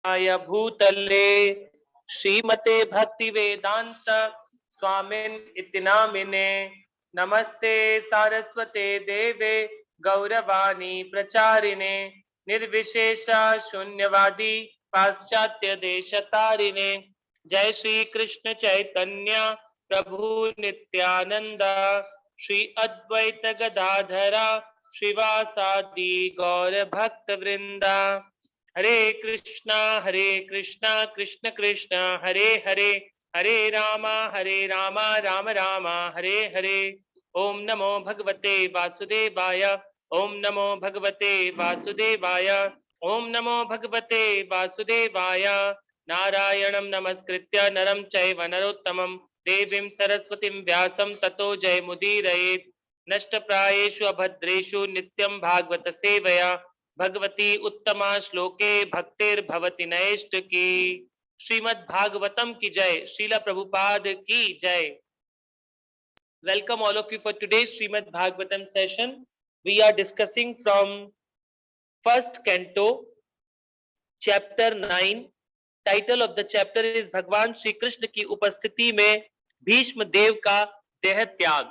आय भूतले श्रीमते भक्ति वेदांत स्वामिन इति नामिने नमस्ते सारस्वते देवे गौरवाणी प्रचारिणे निर्विशेष शून्यवादी पाश्चात्य देशतारिणे। जय श्री कृष्ण चैतन्य प्रभु नित्यानंद श्री अद्वैत गदाधरा श्रीवासादि गौर भक्त वृंदा। हरे कृष्णा कृष्ण कृष्ण हरे हरे, हरे रामा राम राम हरे हरे। ओम नमो भगवते वासुदेवाय, ओम नमो भगवते वासुदेवाय, ओम नमो भगवते वासुदेवाय। नारायणं नमस्कृत्य नरं चैव नरोत्तमं देवीं सरस्वतीं व्यासं ततो जयमुदीरयेत्। नष्टप्रायेषु अभद्रेषु नित्यं भागवत सेवया भगवती उत्तमा श्लोके भक्तिर्भवति नैष्ट की। श्रीमद् भागवतम की जय, श्रीला प्रभुपाद की जय। Welcome all of you for today's Srimad Bhagavatam session. We are discussing from first canto, chapter 9. Title of the chapter is भगवान श्री कृष्ण की उपस्थिति में भीष्म देव का देह त्याग।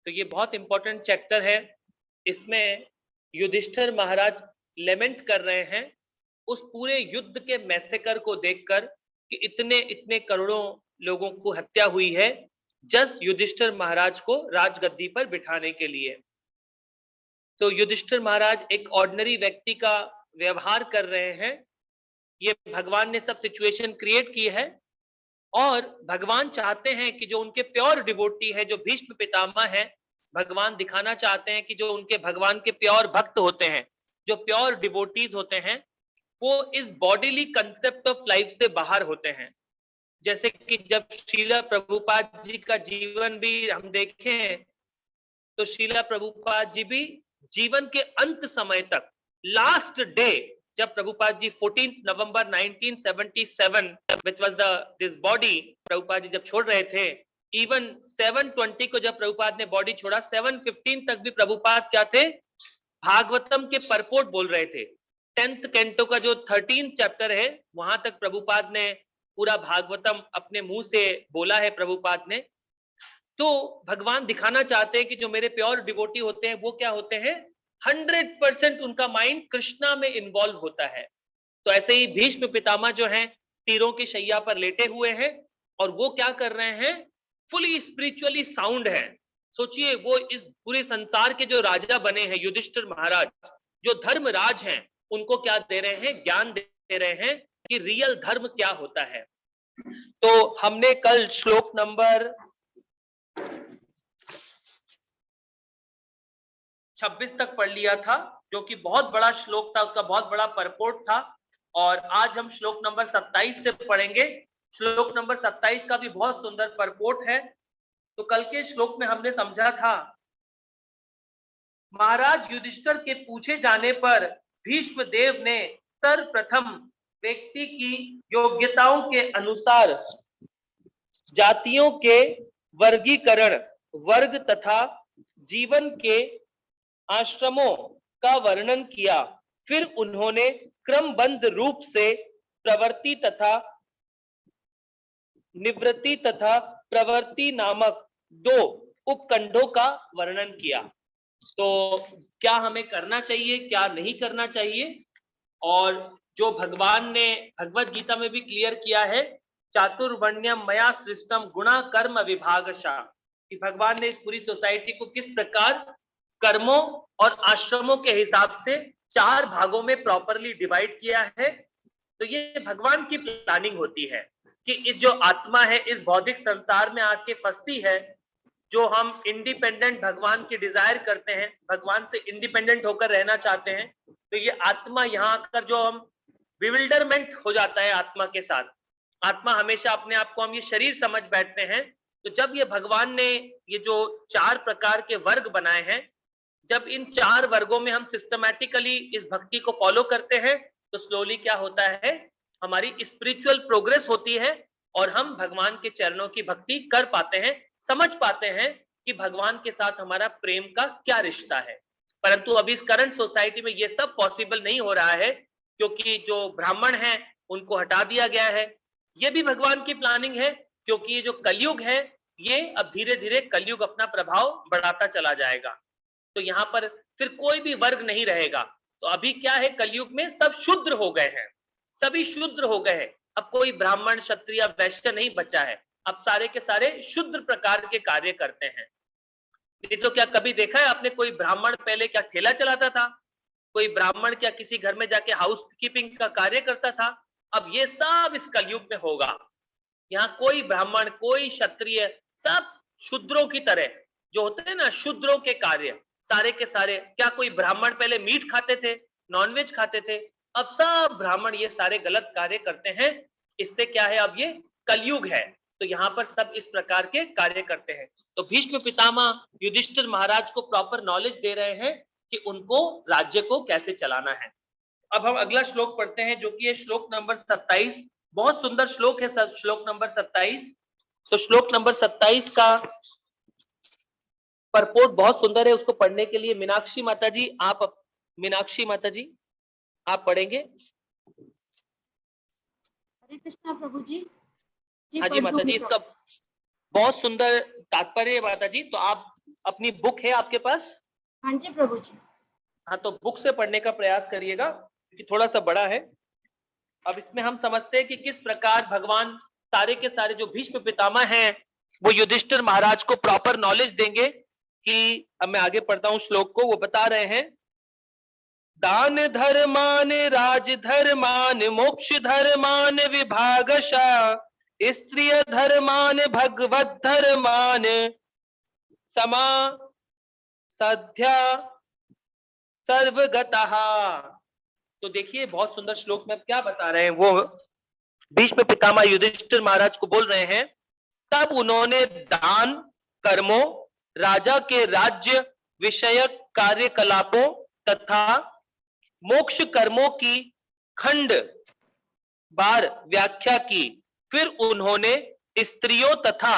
तो ये बहुत इंपॉर्टेंट चैप्टर है। इसमें युधिष्ठिर महाराज लेमेंट कर रहे हैं उस पूरे युद्ध के मैसेकर को देखकर कि इतने इतने करोड़ों लोगों को हत्या हुई है जस्ट युधिष्ठिर महाराज को राजगद्दी पर बिठाने के लिए। तो युधिष्ठिर महाराज एक ऑर्डिनरी व्यक्ति का व्यवहार कर रहे हैं। ये भगवान ने सब सिचुएशन क्रिएट की है और भगवान चाहते हैं कि जो उनके प्योर डिवोटी है, जो भीष्म पितामह है, भगवान दिखाना चाहते हैं कि जो उनके भगवान के प्योर भक्त होते हैं, जो प्योर डिवोटीज होते हैं, वो इस बॉडीली कंसेप्ट ऑफ लाइफ से बाहर होते हैं। जैसे कि जब श्रीला प्रभुपाद जी का जीवन भी हम देखें तो श्रीला प्रभुपाद जी भी जीवन के अंत समय तक, लास्ट डे जब प्रभुपाद जी 14 नवंबर 1977 which was this body, Prabhupada ji जब छोड़ रहे थे, इवन 720 को जब प्रभुपाद ने बॉडी छोड़ा, 715 तक भी प्रभुपाद क्या थे, भागवतम के परपोर्ट बोल रहे थे। 10th कैंटो का जो 13 चैप्टर है वहां तक प्रभुपाद ने पूरा भागवतम अपने मुंह से बोला है प्रभुपाद ने। तो भगवान दिखाना चाहते हैं कि जो मेरे प्योर डिवोटी होते हैं वो क्या होते हैं, 100% उनका माइंड कृष्णा में इन्वॉल्व होता है। तो ऐसे ही भीष्म पितामह जो हैं तीरों की शैया पर लेटे हुए हैं और वो क्या कर रहे हैं, फुली स्पिरिचुअली साउंड है। सोचिए वो इस पूरे संसार के जो राजा बने हैं, युधिष्ठिर महाराज जो धर्मराज हैं, उनको क्या दे रहे हैं, ज्ञान दे रहे हैं कि रियल धर्म क्या होता है। तो हमने कल श्लोक नंबर 26 तक पढ़ लिया था, जो कि बहुत बड़ा श्लोक था, उसका बहुत बड़ा परपोर्ट था। और आज हम श्लोक नंबर 27 से पढ़ेंगे। श्लोक नंबर 27 का भी बहुत सुंदर परपोर्ट है। तो कल के श्लोक में हमने समझा था, महाराज युधिष्ठिर के पूछे जाने पर भीष्म देव ने सर्वप्रथम व्यक्ति की योग्यताओं के अनुसार जातियों के वर्गीकरण, वर्ग तथा जीवन के आश्रमों का वर्णन किया। फिर उन्होंने क्रमबद्ध रूप से प्रवृत्ति तथा निवृत्ति तथा प्रवृत्ति नामक 2 उपखंडों का वर्णन किया। तो क्या हमें करना चाहिए, क्या नहीं करना चाहिए, और जो भगवान ने भगवत गीता में भी क्लियर किया है, चातुर्वर्ण्यम मया सृष्टम गुणा कर्म विभागशः, कि भगवान ने इस पूरी सोसाइटी को किस प्रकार कर्मों और आश्रमों के हिसाब से 4 भागों में प्रॉपरली डिवाइड किया है। तो ये भगवान की प्लानिंग होती है कि इस जो आत्मा है इस भौतिक संसार में आके फंसती है, जो हम इंडिपेंडेंट भगवान की डिजायर करते हैं, भगवान से इंडिपेंडेंट होकर रहना चाहते हैं, तो ये आत्मा यहाँ आकर जो हम विविल्डरमेंट हो जाता है आत्मा के साथ, आत्मा हमेशा अपने आप को हम ये शरीर समझ बैठते हैं। तो जब ये भगवान ने ये जो 4 प्रकार के वर्ग बनाए हैं, जब इन 4 वर्गों में हम सिस्टमैटिकली इस भक्ति को फॉलो करते हैं तो स्लोली क्या होता है, हमारी स्पिरिचुअल प्रोग्रेस होती है और हम भगवान के चरणों की भक्ति कर पाते हैं, समझ पाते हैं कि भगवान के साथ हमारा प्रेम का क्या रिश्ता है। परंतु अभी इस करंट सोसाइटी में ये सब पॉसिबल नहीं हो रहा है, क्योंकि जो ब्राह्मण हैं उनको हटा दिया गया है। ये भी भगवान की प्लानिंग है, क्योंकि ये जो कलयुग है ये अब धीरे धीरे कलयुग अपना प्रभाव बढ़ाता चला जाएगा। तो यहाँ पर फिर कोई भी वर्ग नहीं रहेगा। तो अभी क्या है, कलयुग में सब शूद्र हो गए हैं, सभी शूद्र हो गए हैं। अब कोई ब्राह्मण क्षत्रिय वैश्य नहीं बचा है, अब सारे के सारे शूद्र प्रकार के कार्य करते हैं। ये तो क्या कभी देखा है आपने कोई ब्राह्मण पहले क्या ठेला चलाता था? कोई ब्राह्मण क्या किसी घर में जाके हाउस कीपिंग का कार्य करता था? अब ये सब इस कलयुग में होगा। यहाँ कोई ब्राह्मण कोई क्षत्रिय, सब शूद्रों की तरह जो होते हैं ना शूद्रों के कार्य सारे के सारे। क्या कोई ब्राह्मण पहले मीट खाते थे, नॉनवेज खाते थे? अब सब ब्राह्मण ये सारे गलत कार्य करते हैं। इससे क्या है, अब ये कलयुग है, तो यहाँ पर सब इस प्रकार के कार्य करते हैं। तो भीष्म पितामह युधिष्ठिर महाराज को प्रॉपर नॉलेज दे रहे हैं कि उनको राज्य को कैसे चलाना है। अब हम अगला श्लोक पढ़ते हैं, जो कि है श्लोक नंबर 27। बहुत सुंदर श्लोक है श्लोक नंबर 27। तो श्लोक नंबर 27 का परपोर्ट बहुत सुंदर है। उसको पढ़ने के लिए मीनाक्षी माता जी आप पढ़ेंगे। हरे कृष्णा प्रभु जी। हाँ जी माता जी, इसका बहुत सुंदर तात्पर्य है माता जी। तो आप अपनी बुक है आपके पास? हाँ जी प्रभु जी। हाँ, तो बुक से पढ़ने का प्रयास करिएगा, क्योंकि थोड़ा सा बड़ा है। अब इसमें हम समझते हैं कि किस प्रकार भगवान सारे के सारे जो भीष्म पितामह हैं वो युधिष्ठिर महाराज को प्रॉपर नॉलेज देंगे। कि अब मैं आगे पढ़ता हूं श्लोक को। वो बता रहे हैं, दान धर्मान राज धर्मान मोक्ष धर्मान विभागशः स्त्रिय धर्मान भगवत धर्मान समा सध्या सर्वगतः। तो देखिए बहुत सुंदर श्लोक में क्या बता रहे हैं। वो भीष्म पितामह युधिष्ठिर महाराज को बोल रहे हैं, तब उन्होंने दान कर्मों, राजा के राज्य विषयक कार्यकलापों तथा मोक्ष कर्मों की खंड बार व्याख्या की। फिर उन्होंने स्त्रियों तथा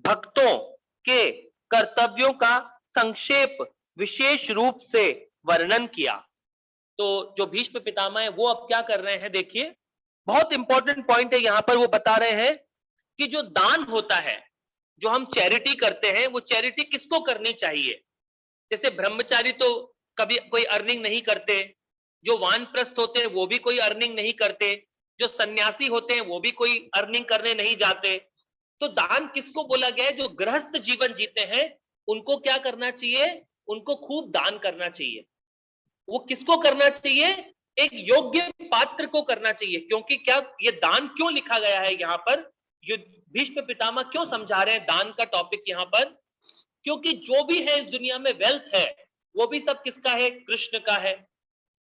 भक्तों के कर्तव्यों का संक्षेप विशेष रूप से वर्णन किया। तो जो भीष्म पितामह है वो अब क्या कर रहे हैं, देखिए बहुत इंपॉर्टेंट पॉइंट है यहाँ पर। वो बता रहे हैं कि जो दान होता है, जो हम चैरिटी करते हैं, वो चैरिटी किसको करनी चाहिए। जैसे ब्रह्मचारी तो कभी कोई अर्निंग नहीं करते, जो वानप्रस्थ होते हैं वो भी कोई अर्निंग नहीं करते, जो सन्यासी होते हैं वो भी कोई अर्निंग करने नहीं जाते। तो दान किसको बोला गया है? जो गृहस्थ जीवन जीते हैं उनको क्या करना चाहिए? उनको खूब दान करना चाहिए। वो किसको करना चाहिए? एक योग्य पात्र को करना चाहिए। क्योंकि क्या ये दान क्यों लिखा गया है यहाँ पर, भीष्म पितामह क्यों समझा रहे हैं दान का टॉपिक यहाँ पर? क्योंकि जो भी है इस दुनिया में वेल्थ है वो भी सब किसका है? कृष्ण का है।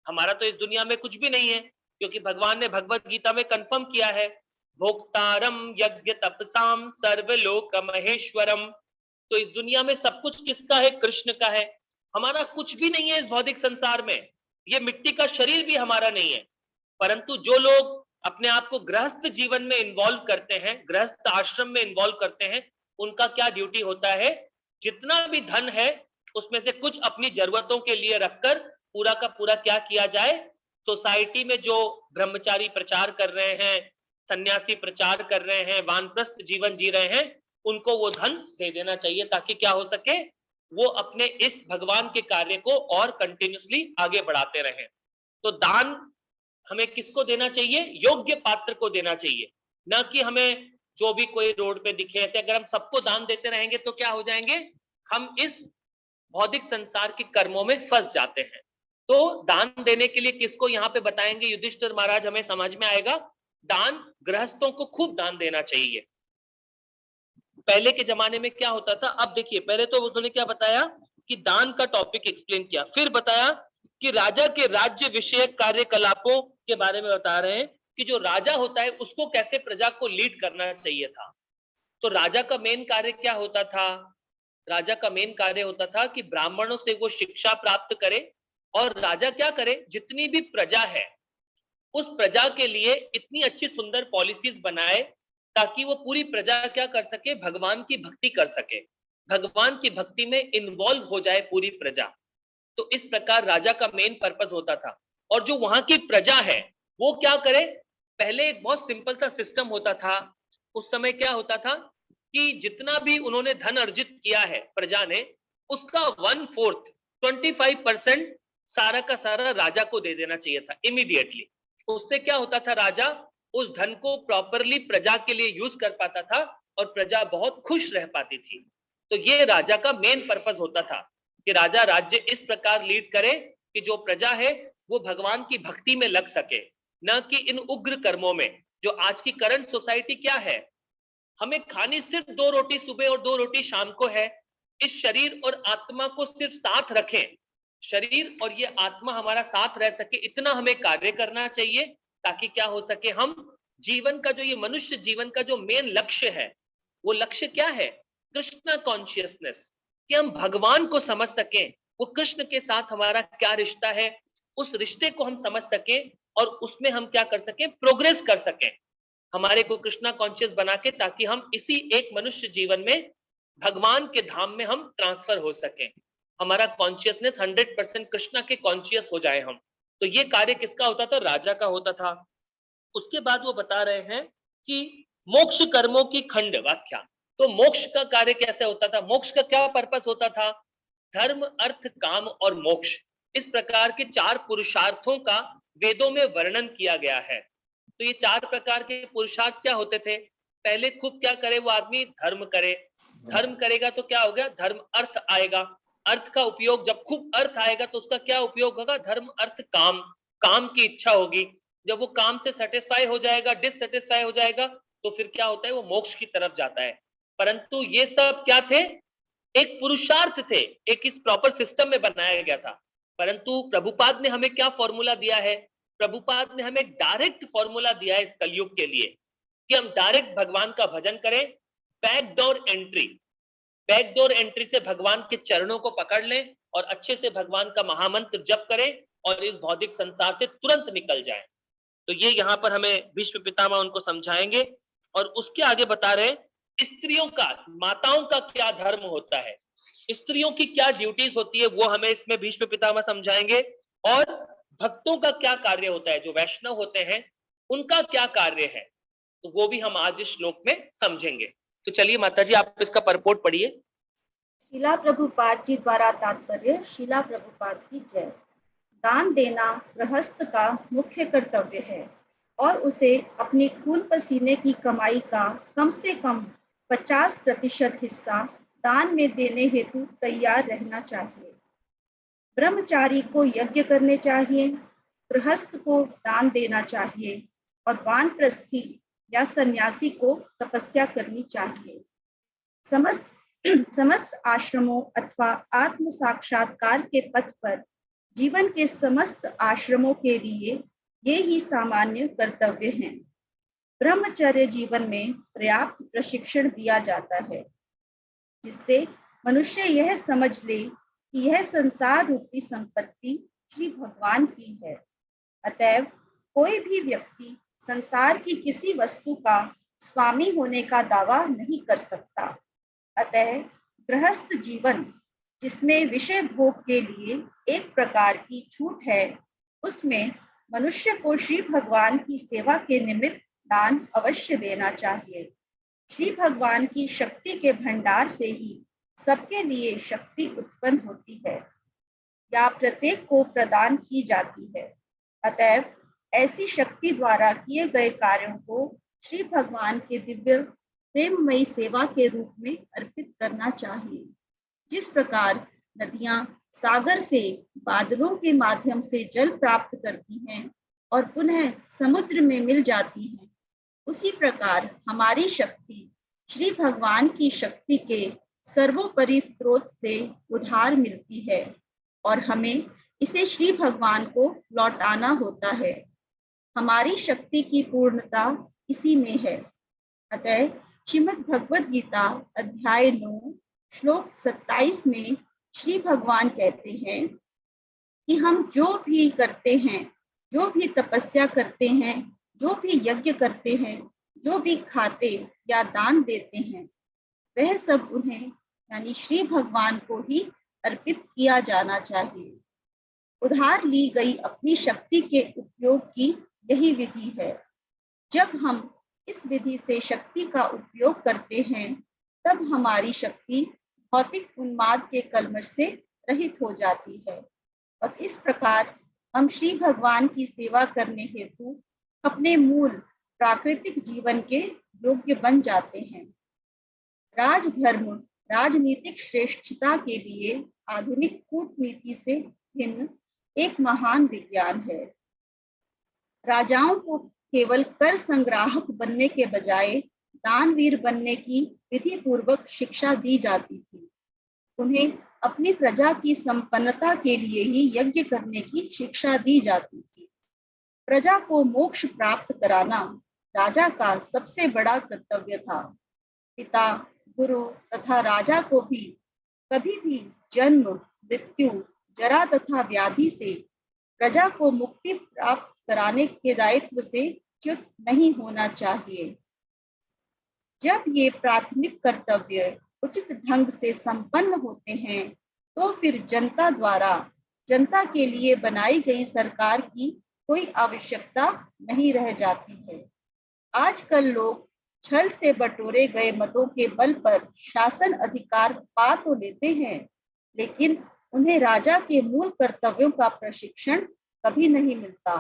हमारा तो इस दुनिया में कुछ भी नहीं है, क्योंकि भगवान ने भगवत गीता में कंफर्म किया है, भोक्तारम यज्ञ तपसाम सर्वलोक महेश्वरम। तो इस दुनिया में सब कुछ किसका है? कृष्ण का है। हमारा कुछ भी नहीं है इस भौतिक संसार में, ये मिट्टी का शरीर भी हमारा नहीं है। परंतु जो लोग अपने आप को गृहस्थ जीवन में इन्वॉल्व करते हैं, गृहस्थ आश्रम में इन्वॉल्व करते हैं, उनका क्या ड्यूटी होता है? जितना भी धन है उसमें से कुछ अपनी जरूरतों के लिए रखकर पूरा का पूरा क्या किया जाए? सोसाइटी में जो ब्रह्मचारी प्रचार कर रहे हैं, सन्यासी प्रचार कर रहे हैं, वानप्रस्थ जीवन जी रहे हैं, उनको वो धन दे देना चाहिए, ताकि क्या हो सके? वो अपने इस भगवान के कार्य को और कंटिन्यूसली आगे बढ़ाते रहें। तो दान हमें किसको देना चाहिए? योग्य पात्र को देना चाहिए, ना कि हमें जो भी कोई रोड पे दिखे ऐसे। अगर हम सबको दान देते रहेंगे तो क्या हो जाएंगे? हम इस भौतिक संसार के कर्मों में फंस जाते हैं। तो दान देने के लिए किसको यहाँ पे बताएंगे युधिष्ठिर महाराज, हमें समझ में आएगा। दान गृहस्थों को खूब दान देना चाहिए। पहले के जमाने में क्या होता था, अब देखिए पहले तो उन्होंने क्या बताया कि दान का टॉपिक एक्सप्लेन किया, फिर बताया कि राजा के राज्य विषयक कार्यकलापों के बारे में बता रहे हैं कि जो राजा होता है उसको कैसे प्रजा को लीड करना चाहिए था। तो राजा का मेन कार्य क्या होता था? राजा का मेन कार्य होता था कि ब्राह्मणों से वो शिक्षा प्राप्त करे, और राजा क्या करे, जितनी भी प्रजा है उस प्रजा के लिए इतनी अच्छी सुंदर पॉलिसीज बनाए ताकि वो पूरी प्रजा क्या कर सके? भगवान की भक्ति कर सके, भगवान की भक्ति में इन्वॉल्व हो जाए पूरी प्रजा। तो इस प्रकार राजा का मेन पर्पस होता था। और जो वहां की प्रजा है वो क्या करे, पहले एक बहुत सिंपल सा सिस्टम होता था। उस समय क्या होता था कि जितना भी उन्होंने धन अर्जित किया है प्रजा ने, उसका 1/4 25% सारा का सारा राजा को दे देना चाहिए था इमीडिएटली। उससे क्या होता था, राजा उस धन को प्रॉपरली प्रजा के लिए यूज कर पाता था और प्रजा बहुत खुश रह पाती थी। तो ये राजा का मेन पर्पस होता था कि राजा राज्य इस प्रकार लीड करे कि जो प्रजा है वो भगवान की भक्ति में लग सके, न कि इन उग्र कर्मों में। जो आज की करंट सोसाइटी क्या है, हमें खानी सिर्फ 2 रोटी सुबह और 2 रोटी शाम को है। इस शरीर और आत्मा को सिर्फ साथ रखें, शरीर और ये आत्मा हमारा साथ रह सके, इतना हमें कार्य करना चाहिए, ताकि क्या हो सके, हम जीवन का जो ये मनुष्य जीवन का जो मेन लक्ष्य है, वो लक्ष्य क्या है, कृष्ण कॉन्शियसनेस, कि हम भगवान को समझ सकें, वो कृष्ण के साथ हमारा क्या रिश्ता है, उस रिश्ते को हम समझ सकें और उसमें हम क्या कर सकें, प्रोग्रेस कर सकें हमारे को कृष्णा कॉन्शियस बना के, ताकि हम इसी एक मनुष्य जीवन में भगवान के धाम में हम ट्रांसफर हो सकें, हमारा कॉन्शियसनेस 100% कृष्णा के कॉन्शियस हो जाए हम। तो ये कार्य किसका होता था, राजा का होता था। उसके बाद वो बता रहे हैं कि मोक्ष कर्मों की खंड व्याख्या। तो मोक्ष का कार्य कैसे होता था, मोक्ष का क्या पर्पस होता था, धर्म अर्थ काम और मोक्ष, इस प्रकार के 4 पुरुषार्थों का वेदों में वर्णन किया गया है। तो ये 4 प्रकार के पुरुषार्थ क्या होते थे, पहले खूब क्या करे वो आदमी, धर्म करे, धर्म करेगा तो क्या हो गया, धर्म अर्थ आएगा, अर्थ का उपयोग, जब खूब अर्थ आएगा तो उसका क्या उपयोग होगा, धर्म अर्थ काम, काम की इच्छा होगी, जब वो काम से सेटिस्फाई हो जाएगा, डिससेटिस्फाई हो जाएगा, तो फिर क्या होता है, वो मोक्ष की तरफ जाता है। परंतु ये सब क्या थे, एक पुरुषार्थ थे, एक इस प्रॉपर सिस्टम में बनाया गया था। परंतु प्रभुपाद ने हमें क्या फॉर्मूला दिया है, प्रभुपाद ने हमें डायरेक्ट फॉर्मूला दिया है इस कलयुग के लिए, कि हम डायरेक्ट भगवान का भजन करें, बैकडोर एंट्री, बैकडोर एंट्री से भगवान के चरणों को पकड़ लें और अच्छे से भगवान का महामंत्र जप करें और इस भौतिक संसार से तुरंत निकल जाएं। तो ये यहाँ पर हमें भीष्म पितामह उनको समझाएंगे। और उसके आगे बता रहे हैं स्त्रियों का, माताओं का क्या धर्म होता है, स्त्रियों की क्या ड्यूटीज होती है, वो हमें इसमें भीष्म पितामह समझाएंगे। और भक्तों का क्या कार्य होता है, जो वैष्णव होते हैं उनका क्या कार्य है, तो वो भी हम आज इस श्लोक में समझेंगे। तो चलिए माता जी आप इसका परपोर्ट पढ़िए। शीला प्रभुपाद जी द्वारा तात्पर्य। शीला प्रभुपाद की जय। दान देना गृहस्थ का मुख्य कर्तव्य है और उसे अपने खून पसीने की कमाई का कम से कम 50% हिस्सा दान में देने हेतु तैयार रहना चाहिए। ब्रह्मचारी को यज्ञ करने चाहिए, गृहस्थ को दान देना चाहिए और वानप्रस्थी या सन्यासी को तपस्या करनी चाहिए। समस्त आश्रमों अथवा आत्म साक्षात्कार के पथ पर जीवन के समस्त आश्रमों के लिए ये ही सामान्य कर्तव्य हैं। ब्रह्मचर्य जीवन में पर्याप्त प्रशिक्षण दिया जाता है, जिससे मनुष्य यह समझ ले कि यह संसार रूपी संपत्ति श्री भगवान की है। अतएव कोई भी व्यक्ति संसार की किसी वस्तु का स्वामी होने का दावा नहीं कर सकता। अतः गृहस्थ जीवन, जिसमें विषय भोग के लिए एक प्रकार की छूट है, उसमें मनुष्य को श्री भगवान की सेवा के निमित्त दान अवश्य देना चाहिए। श्री भगवान की शक्ति के भंडार से ही सबके लिए शक्ति उत्पन्न होती है या प्रत्येक को प्रदान की जाती है। अतएव ऐसी शक्ति द्वारा किए गए कार्यों को श्री भगवान के दिव्य प्रेममयी सेवा के रूप में अर्पित करना चाहिए। जिस प्रकार नदियां सागर से बादलों के माध्यम से जल प्राप्त करती हैं और पुनः समुद्र में मिल जाती हैं, उसी प्रकार हमारी शक्ति श्री भगवान की शक्ति के सर्वोपरि स्रोत से उधार मिलती है और हमें इसे श्री भगवान को लौटाना होता है। हमारी शक्ति की पूर्णता इसी में है। अतः श्रीमद् भगवद गीता अध्याय 9 श्लोक 27 में श्री भगवान कहते हैं कि हम जो भी करते हैं, जो भी तपस्या करते हैं, जो भी यज्ञ करते हैं, जो भी खाते या दान देते हैं, वह सब उन्हें यानी श्री भगवान को ही अर्पित किया जाना चाहिए। उधार ली गई अपनी शक्ति के उपयोग की यही विधि है। जब हम इस विधि से शक्ति का उपयोग करते हैं, तब हमारी शक्ति भौतिक उन्माद के कलमश से रहित हो जाती है और इस प्रकार हम श्री भगवान की सेवा करने हेतु अपने मूल प्राकृतिक जीवन के योग्य बन जाते हैं। राजधर्म राजनीतिक श्रेष्ठता के लिए आधुनिक कूटनीति से भिन्न एक महान विज्ञान है। राजाओं को केवल कर संग्राहक बनने के बजाय दानवीर बनने की विधि पूर्वक शिक्षा दी जाती थी। उन्हें अपनी प्रजा की संपन्नता के लिए ही यज्ञ करने की शिक्षा दी जाती थी। प्रजा को मोक्ष प्राप्त कराना राजा का सबसे बड़ा कर्तव्य था। पिता, गुरु तथा राजा को भी कभी भी जन्म, मृत्यु, जरा तथा व्याधि से प्रजा को मुक्ति प्राप्त कराने के दायित्व से च्युत नहीं होना चाहिए। जब ये प्राथमिक कर्तव्य उचित ढंग से संपन्न होते हैं, तो फिर जनता द्वारा जनता के लिए बनाई गई सरकार की कोई आवश्यकता नहीं रह जाती है। आजकल लोग छल से बटोरे गए मतों के बल पर शासन अधिकार पा तो लेते हैं, लेकिन उन्हें राजा के मूल कर्तव्यों का प्रशिक्षण कभी नहीं मिलता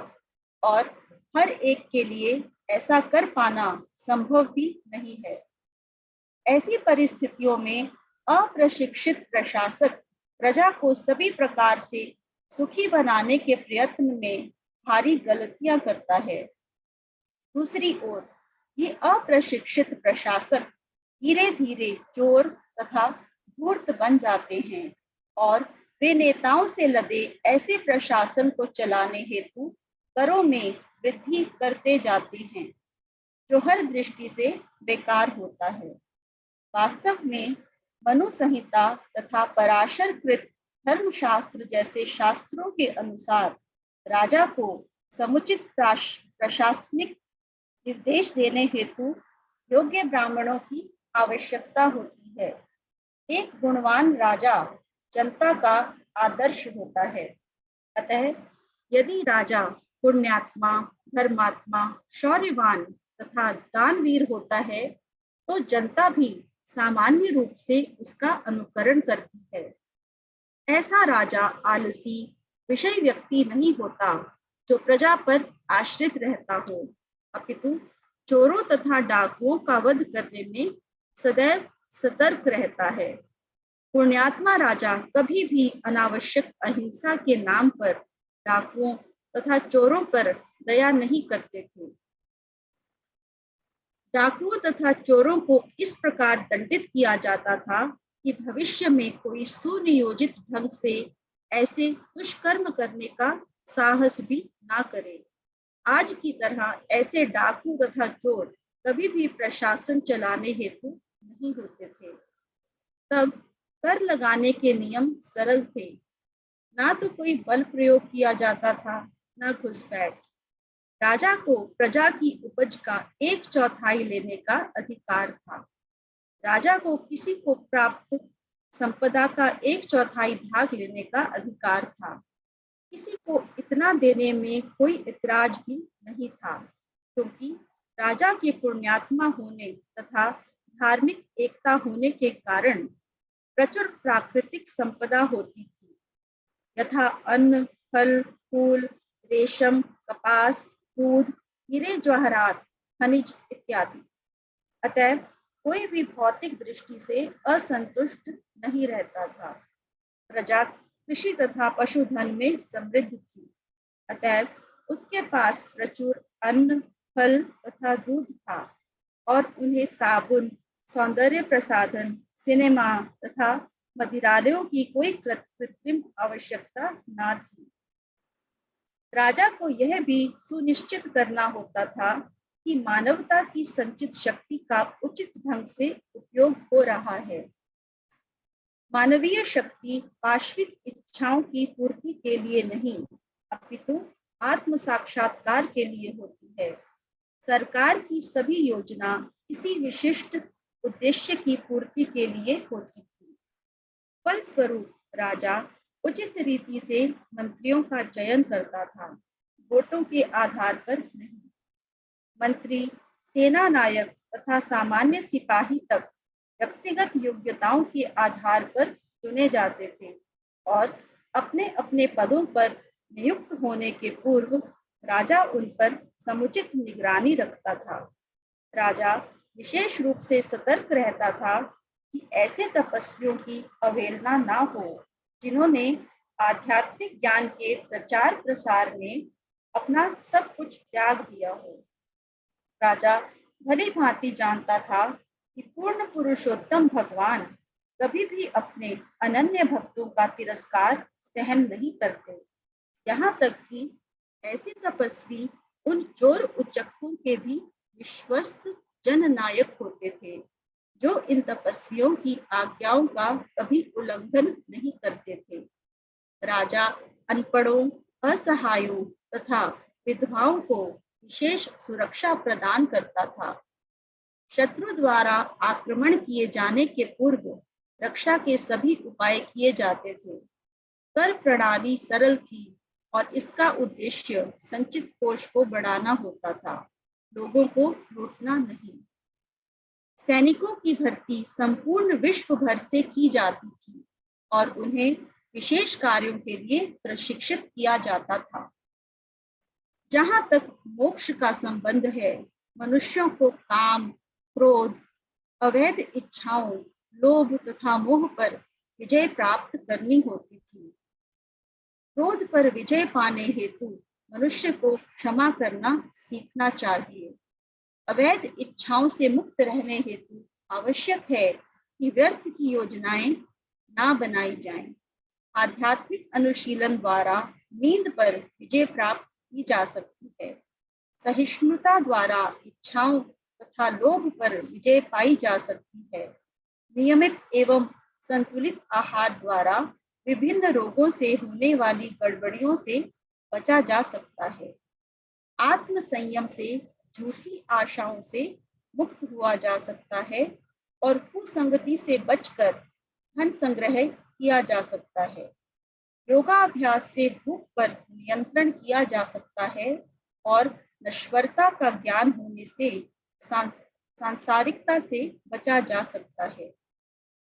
और हर एक के लिए ऐसा कर पाना संभव भी नहीं है। ऐसी परिस्थितियों में अप्रशिक्षित प्रशासक प्रजा को सभी प्रकार से सुखी बनाने के प्रयत्न में भारी गलतियां करता है। दूसरी ओर ये अप्रशिक्षित प्रशासक धीरे धीरे चोर तथा धूर्त बन जाते हैं और वे नेताओं से लदे ऐसे प्रशासन को चलाने हेतु करों में वृद्धि करते जाते हैं, जो हर दृष्टि से बेकार होता है। वास्तव में मनु संहिता तथा पराशर कृत धर्मशास्त्र जैसे शास्त्रों के अनुसार राजा को समुचित प्रशासनिक निर्देश देने हेतु योग्य ब्राह्मणों की आवश्यकता होती है। एक गुणवान राजा जनता का आदर्श होता है। अतः यदि राजा पुण्यात्मा, धर्मात्मा, शौर्यवान तथा दानवीर होता है, तो जनता भी सामान्य रूप से उसका अनुकरण करती है। ऐसा राजा आलसी, विषय व्यक्ति नहीं होता जो प्रजा पर आश्रित रहता हो, अपितु चोरों तथा डाकुओं का वध करने में सदैव सतर्क रहता है। पुण्यात्मा राजा कभी भी अनावश्यक अहिंसा के नाम पर डाकुओं तथा चोरों पर दया नहीं करते थे। डाकुओं तथा चोरों को इस प्रकार दंडित किया जाता था कि भविष्य में कोई सुनियोजित ढंग से ऐसे दुष्कर्म करने का साहस भी ना करे। आज की तरह ऐसे डाकू तथा चोर कभी भी प्रशासन चलाने हेतु नहीं होते थे। तब कर लगाने के नियम सरल थे। ना तो कोई बल प्रयोग किया जाता था, ना घुसपैठ। राजा को प्रजा की उपज का 1/4 लेने का अधिकार था। राजा को किसी को प्राप्त संपदा का 1/4 भाग लेने का अधिकार था। किसी को इतना देने में कोई इतराज भी नहीं था, क्योंकि राजा के पुण्यात्मा होने तथा धार्मिक एकता होने के कारण प्रचुर प्राकृतिक संपदा होती थी, यथा अन्न, फल, फूल, रेशम, कपास, दूध, हीरे जवाहरात, खनिज इत्यादि। अतः कोई भी भौतिक दृष्टि से असंतुष्ट नहीं रहता था। प्रजा कृषि तथा पशुधन में समृद्ध थी, अतः उसके पास प्रचुर अन्न, फल तथा दूध था और उन्हें साबुन, सौंदर्य प्रसाधन, सिनेमा तथा मदिरालयों की कोई कृत्रिम आवश्यकता न थी। राजा को यह भी सुनिश्चित करना होता था कि मानवता की संचित शक्ति का उचित ढंग से उपयोग हो रहा है। मानवीय शक्ति पाश्विक इच्छाओं की पूर्ति के लिए नहीं, अपितु आत्म साक्षात्कार के लिए होती है। सरकार की सभी योजना किसी विशिष्ट उद्देश्य की पूर्ति के लिए होती थी। फलस्वरूप राजा उचित रीति से मंत्रियों का चयन करता था, वोटों के आधार पर नहीं। मंत्री, सेना नायक तथा सामान्य सिपाही तक व्यक्तिगत योग्यताओं के आधार पर चुने जाते थे और अपने अपने पदों पर नियुक्त होने के पूर्व राजा उन पर समुचित निगरानी रखता था। राजा विशेष रूप से सतर्क रहता था कि ऐसे तपस्वियों की अवहेलना ना हो जिन्होंने आध्यात्मिक ज्ञान के प्रचार प्रसार में अपना सब कुछ त्याग दिया हो। राजा भली भांति जानता था कि पूर्ण पुरुषोत्तम भगवान कभी भी अपने अनन्य भक्तों का तिरस्कार सहन नहीं करते। यहाँ तक कि ऐसे तपस्वी उन चोर उचक्कों के भी विश्वस्त जननायक होते थे जो इन तपस्वियों की आज्ञाओं का कभी उल्लंघन नहीं करते थे। राजा अनपढ़ों, असहायों तथा विधवाओं को विशेष सुरक्षा प्रदान करता था। शत्रु द्वारा आक्रमण किए जाने के पूर्व रक्षा के सभी उपाय किए जाते थे। कर प्रणाली सरल थी और इसका उद्देश्य संचित कोष को बढ़ाना होता था, लोगों को लूटना नहीं। सैनिकों की भर्ती संपूर्ण विश्व भर से की जाती थी और उन्हें विशेष कार्यों के लिए प्रशिक्षित किया जाता था। जहां तक मोक्ष का संबंध है, मनुष्यों को काम, क्रोध, अवैध इच्छाओं, लोभ तथा मोह पर विजय प्राप्त करनी होती थी। क्रोध पर विजय पाने हेतु मनुष्य को क्षमा करना सीखना चाहिए। अवैध इच्छाओं से मुक्त रहने हेतु आवश्यक है कि व्यर्थ की योजनाएं ना बनाई जाएं। आध्यात्मिक अनुशीलन द्वारा नींद पर विजय प्राप्त की जा सकती है। सहिष्णुता द्वारा इच्छाओं तथा लोभ पर विजय पाई जा सकती है। नियमित एवं संतुलित आहार द्वारा विभिन्न रोगों से होने वाली गड़बड़ियों से बचा जा सकता है। आत्म संयम से झूठी आशाओं से मुक्त हुआ जा सकता है और कुसंगति से बचकर धन संग्रह किया जा सकता है। योगाभ्यास से भूख पर नियंत्रण किया जा सकता है और नश्वरता का ज्ञान होने से सांसारिकता से बचा जा सकता है।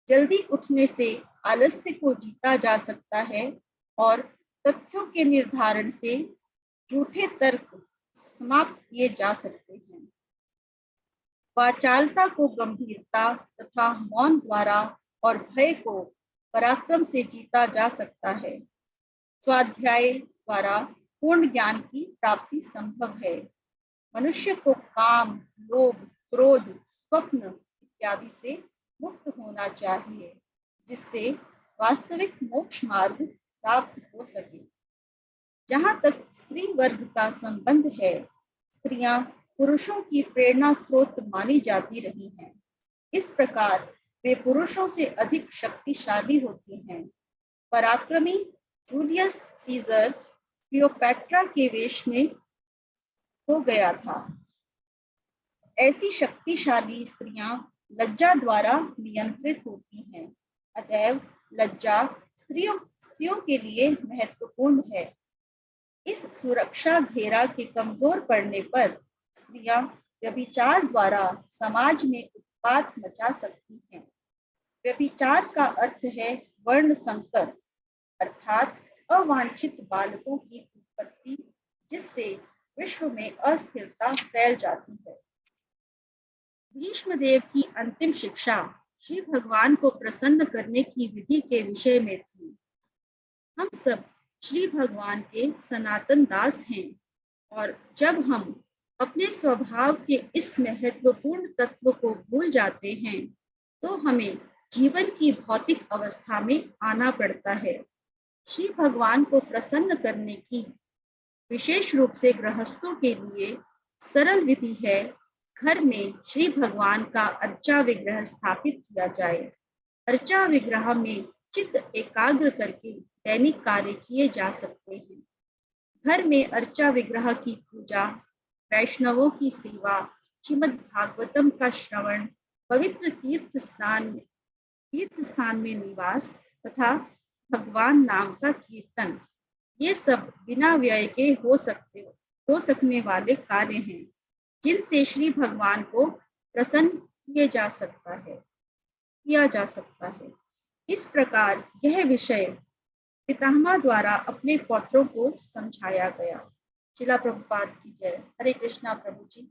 जल्दी उठने से आलस्य को जीता जा सकता है और तथ्यों के निर्धारण से झूठे तर्क समाप्त किए जा सकते हैं। वाचालता को गंभीरता तथा मौन द्वारा और भय को पराक्रम से जीता जा सकता है। स्वाध्याय द्वारा पूर्ण ज्ञान की प्राप्ति संभव है। मनुष्य को काम, लोभ, क्रोध, स्वप्न इत्यादि से मुक्त होना चाहिए, जिससे वास्तविक मोक्ष मार्ग प्राप्त हो सके। जहाँ तक स्त्री वर्ग का संबंध है, स्त्रियां पुरुषों की प्रेरणा स्रोत मानी जाती रही हैं। इस प्रकार वे पुरुषों से अधिक शक्तिशाली होती हैं। पराक्रमी जूलियस सीजर क्लियोपैट्रा के वेश में हो गया था। ऐसी शक्तिशाली स्त्रियां लज्जा द्वारा नियंत्रित होती हैं। अतएव लज्जा स्त्रियों के लिए महत्वपूर्ण है। इस सुरक्षा घेरा के कमजोर पड़ने पर स्त्रियां व्यभिचार द्वारा समाज में उत्पात मचा सकती हैं। व्यभिचार का अर्थ है वर्ण संकर, अर्थात अवांछित बालकों की उत्पत्ति, जिससे विश्व में अस्थिरता फैल जाती है। भीष्मदेव की अंतिम शिक्षा श्री भगवान को प्रसन्न करने की विधि के विषय में थी। हम सब श्री भगवान के सनातन दास हैं और जब हम अपने स्वभाव के इस महत्वपूर्ण तत्व को भूल जाते हैं तो हमें जीवन की भौतिक अवस्था में आना पड़ता है। श्री भगवान को प्रसन्न करने की विशेष रूप से गृहस्थों के लिए सरल विधि है, घर में श्री भगवान का अर्चा विग्रह स्थापित किया जाए। अर्चा विग्रह में चित्त एकाग्र करके दैनिक कार्य किए जा सकते हैं। घर में अर्चा विग्रह की पूजा, वैष्णवों की सेवा, श्रीमद् भागवतम का श्रवण, पवित्र तीर्थ स्थान में निवास तथा भगवान नाम का कीर्तन, ये सब बिना व्यय के हो सकने वाले कार्य हैं, जिनसे श्री भगवान को प्रसन्न किया जा सकता है। इस प्रकार यह विषय पितामह द्वारा अपने पौत्रों को समझाया गया। शिला प्रभुपाद की जय। हरे कृष्णा प्रभु जी।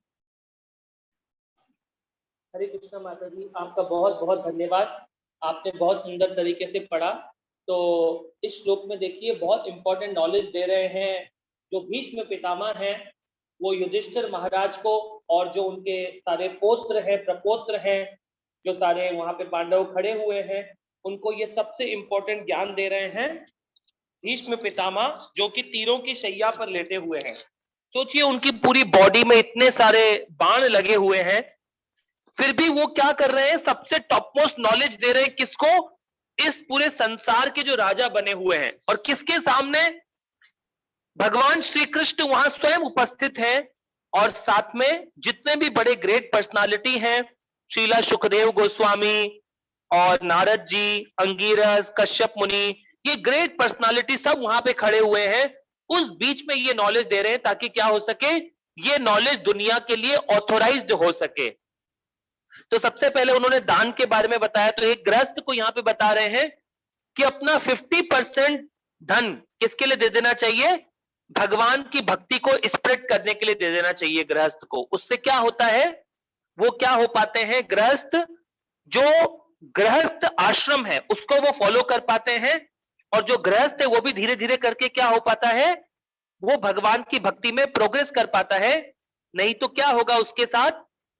हरे कृष्णा माता जी, आपका बहुत बहुत धन्यवाद। आपने बहुत सुंदर तरीके से पढ़ा। तो इस श्लोक में देखिए बहुत इंपॉर्टेंट नॉलेज दे रहे हैं। जो भीष्म पितामह हैं वो युधिष्ठिर महाराज को, और जो उनके सारे पौत्र हैं, प्रपौत्र हैं, जो सारे वहां पे पांडव खड़े हुए हैं, उनको ये सबसे इंपॉर्टेंट ज्ञान दे रहे हैं। भीष्म पितामह जो कि तीरों की शैया पर लेटे हुए हैं। सोचिए उनकी पूरी बॉडी में इतने सारे बाण लगे हुए हैं, फिर भी वो क्या कर रहे हैं, सबसे टॉप मोस्ट नॉलेज दे रहे हैं किसको? इस पूरे संसार के जो राजा बने हुए हैं। और किसके सामने? भगवान श्री कृष्ण वहां स्वयं उपस्थित हैं, और साथ में जितने भी बड़े ग्रेट पर्सनालिटी हैं, श्रीला सुखदेव गोस्वामी और नारद जी, अंगीरस, कश्यप मुनि, ये ग्रेट पर्सनालिटी सब वहां पे खड़े हुए हैं। उस बीच में ये नॉलेज दे रहे हैं ताकि क्या हो सके, ये नॉलेज दुनिया के लिए ऑथोराइज्ड हो सके। तो सबसे पहले उन्होंने दान के बारे में बताया। तो एक गृहस्थ को यहाँ पे बता रहे हैं कि अपना 50% धन किसके लिए दे देना चाहिए? भगवान की भक्ति को स्प्रेड करने के लिए दे देना चाहिए गृहस्थ को। उससे क्या होता है, वो क्या हो पाते हैं, गृहस्थ, जो गृहस्थ आश्रम है उसको वो फॉलो कर पाते हैं, और जो गृहस्थ है वो भी धीरे धीरे करके क्या हो पाता है, वो भगवान की भक्ति में प्रोग्रेस कर पाता है। नहीं तो क्या होगा उसके साथ,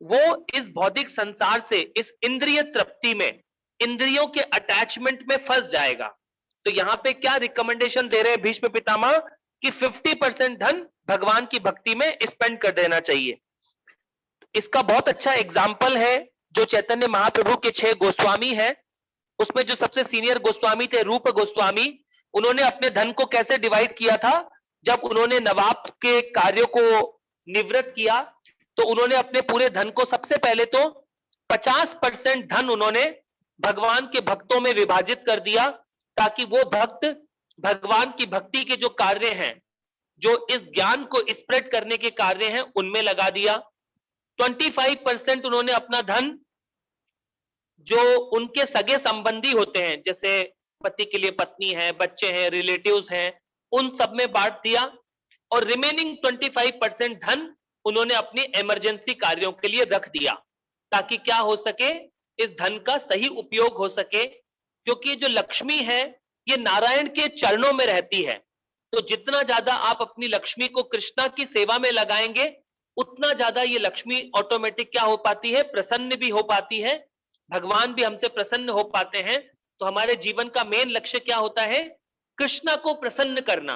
वो इस भौतिक संसार से, इस इंद्रिय तृप्ति में, इंद्रियों के अटैचमेंट में फंस जाएगा। तो यहां पे क्या रिकमेंडेशन दे रहे हैं भीष्म पितामह कि 50% धन भगवान की भक्ति में स्पेंड कर देना चाहिए। इसका बहुत अच्छा एग्जाम्पल है जो चैतन्य महाप्रभु के 6 गोस्वामी हैं, उसमें जो सबसे सीनियर गोस्वामी थे रूप गोस्वामी, उन्होंने अपने धन को कैसे डिवाइड किया था? जब उन्होंने नवाब के कार्यों को निवृत्त किया, तो उन्होंने अपने पूरे धन को सबसे पहले तो 50% धन उन्होंने भगवान के भक्तों में विभाजित कर दिया, ताकि वो भक्त भगवान की भक्ति के जो कार्य हैं, जो इस ज्ञान को स्प्रेड करने के कार्य हैं, उनमें लगा दिया। 25% उन्होंने अपना धन जो उनके सगे संबंधी होते हैं, जैसे पति के लिए पत्नी है, बच्चे हैं, रिलेटिव्स हैं, उन सब में बांट दिया। और रिमेनिंग 25% धन उन्होंने अपनी इमरजेंसी कार्यों के लिए रख दिया, ताकि क्या हो सके, इस धन का सही उपयोग हो सके। क्योंकि जो लक्ष्मी है ये नारायण के चरणों में रहती है, तो जितना ज्यादा आप अपनी लक्ष्मी को कृष्णा की सेवा में लगाएंगे, उतना ज्यादा ये लक्ष्मी ऑटोमेटिक क्या हो पाती है, प्रसन्न भी हो पाती है, भगवान भी हमसे प्रसन्न हो पाते हैं। तो हमारे जीवन का मेन लक्ष्य क्या होता है? कृष्णा को प्रसन्न करना,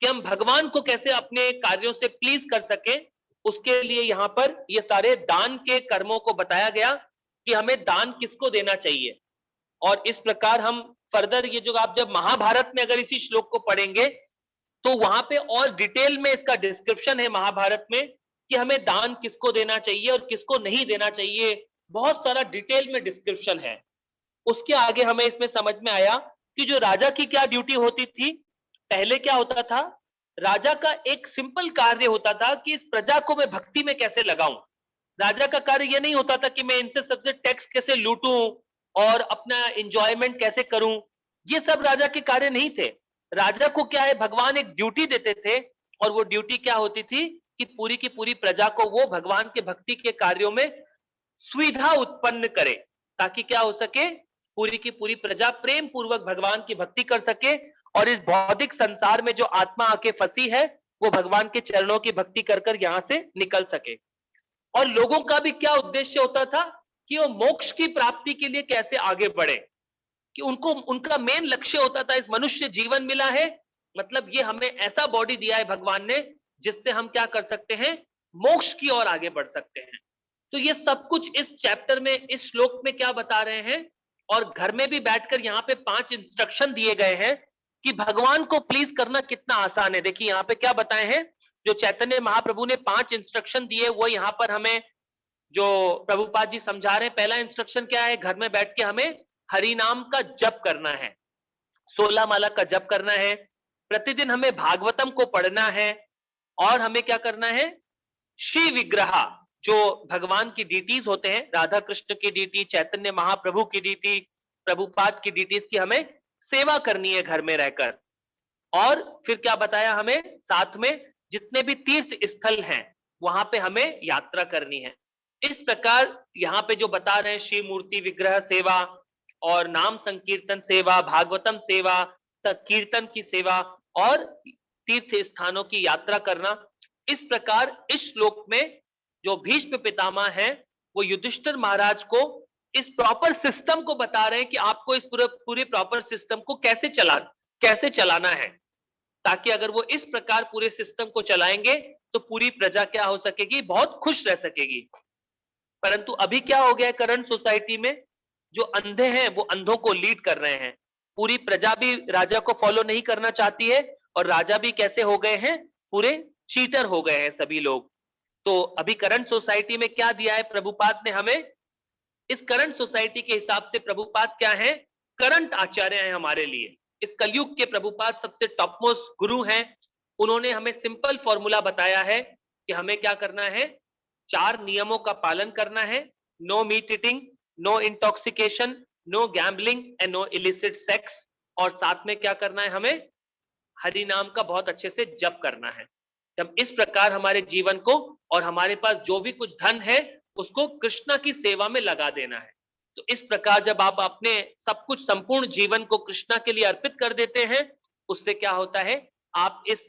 कि हम भगवान को कैसे अपने कार्यों से प्लीज कर सके। उसके लिए यहाँ पर ये सारे दान के कर्मों को बताया गया कि हमें दान किसको देना चाहिए। और इस प्रकार हम फर्दर ये जो आप जब महाभारत में अगर इसी श्लोक को पढ़ेंगे, तो वहां पे और डिटेल में इसका डिस्क्रिप्शन है महाभारत में, कि हमें दान किसको देना चाहिए और किसको नहीं देना चाहिए। बहुत सारा डिटेल में डिस्क्रिप्शन है। उसके आगे हमें इसमें समझ में आया कि जो राजा की क्या ड्यूटी होती थी। पहले क्या होता था, राजा का एक सिंपल कार्य होता था कि इस प्रजा को मैं भक्ति में कैसे लगाऊं। राजा का कार्य यह नहीं होता था कि मैं इनसे सबसे टैक्स कैसे लूटूं और अपना एंजॉयमेंट कैसे करूं। ये सब राजा के कार्य नहीं थे। राजा को क्या है, भगवान एक ड्यूटी देते थे, और वो ड्यूटी क्या होती थी कि पूरी की पूरी प्रजा को वो भगवान के भक्ति के कार्यों में सुविधा उत्पन्न करे, ताकि क्या हो सके, पूरी की पूरी प्रजा प्रेम पूर्वक भगवान की भक्ति कर सके, और इस भौतिक संसार में जो आत्मा आके फंसी है, वो भगवान के चरणों की भक्ति कर कर यहां से निकल सके। और लोगों का भी क्या उद्देश्य होता था कि वो मोक्ष की प्राप्ति के लिए कैसे आगे बढ़े, कि उनको उनका मेन लक्ष्य होता था, इस मनुष्य जीवन मिला है, मतलब ये हमें ऐसा बॉडी दिया है भगवान ने, जिससे हम क्या कर सकते हैं, मोक्ष की ओर आगे बढ़ सकते हैं। तो ये सब कुछ इस चैप्टर में, इस श्लोक में क्या बता रहे हैं। और घर में भी बैठकर यहाँ पे 5 इंस्ट्रक्शन दिए गए हैं कि भगवान को प्लीज करना कितना आसान है। देखिए यहाँ पे क्या बताए हैं, जो चैतन्य महाप्रभु ने 5 इंस्ट्रक्शन दिए, वो यहाँ पर हमें जो प्रभुपाद जी समझा रहे हैं। पहला इंस्ट्रक्शन क्या है, घर में बैठ के हमें हरि नाम का जप करना है, 16 माला का जप करना है। प्रतिदिन हमें भागवतम को पढ़ना है और हमें क्या करना है, श्री विग्रह जो भगवान की डीटीज होते हैं, राधा कृष्ण की डीटी, चैतन्य महाप्रभु की डीटी, प्रभुपाद की डीटीज की हमें सेवा करनी है घर में रहकर। और फिर क्या बताया हमें, साथ में जितने भी तीर्थ स्थल हैं वहां पे हमें यात्रा करनी है। इस प्रकार यहाँ पे जो बता रहे हैं, श्री मूर्ति विग्रह सेवा और नाम संकीर्तन सेवा, भागवतम सेवा, कीर्तन की सेवा और तीर्थ स्थानों की यात्रा करना, इस प्रकार इस श्लोक में जो भीष्म पितामह है वो युधिष्ठिर महाराज को इस प्रॉपर सिस्टम को बता रहे हैं कि आपको इस पूरे प्रॉपर सिस्टम को कैसे चलाना है, ताकि अगर वो इस प्रकार पूरे सिस्टम को चलाएंगे तो पूरी प्रजा क्या हो सकेगी, बहुत खुश रह सकेगी। परंतु अभी क्या हो गया है करंट सोसाइटी में, जो अंधे हैं वो अंधों को लीड कर रहे हैं, पूरी प्रजा भी राजा को फॉलो नहीं करना चाहती है और राजा भी कैसे हो गए हैं, पूरे चीटर हो गए हैं सभी लोग। तो अभी करंट सोसाइटी में क्या दिया है प्रभुपाद ने हमें, इस करंट सोसाइटी के हिसाब से प्रभुपाद क्या है, करंट आचार्य हैं हमारे लिए। इस कलयुग के प्रभुपाद सबसे टॉप मोस्ट गुरु हैं। उन्होंने हमें सिंपल फॉर्मूला बताया है कि हमें क्या करना है, 4 नियमों का पालन करना है, no meat eating, no intoxication, no gambling and no illicit sex, और साथ में क्या करना है, हमें हरि नाम का बहुत अच्छे से जप करना है। जब इस प्रकार हमारे जीवन को और हमारे पास जो भी कुछ धन है उसको कृष्णा की सेवा में लगा देना है। तो इस प्रकार जब आप अपने सब कुछ संपूर्ण जीवन को कृष्णा के लिए अर्पित कर देते हैं, उससे क्या होता है, आप इस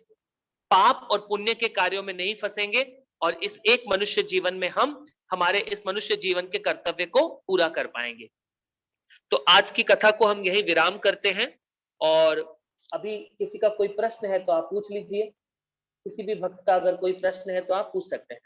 पाप और पुण्य के कार्यों में नहीं फंसेंगे और इस एक मनुष्य जीवन में हम हमारे इस मनुष्य जीवन के कर्तव्य को पूरा कर पाएंगे। तो आज की कथा को हम यही विराम करते हैं और अभी किसी का कोई प्रश्न है तो आप पूछ लीजिए। किसी भी भक्त का अगर कोई प्रश्न है तो आप पूछ सकते हैं।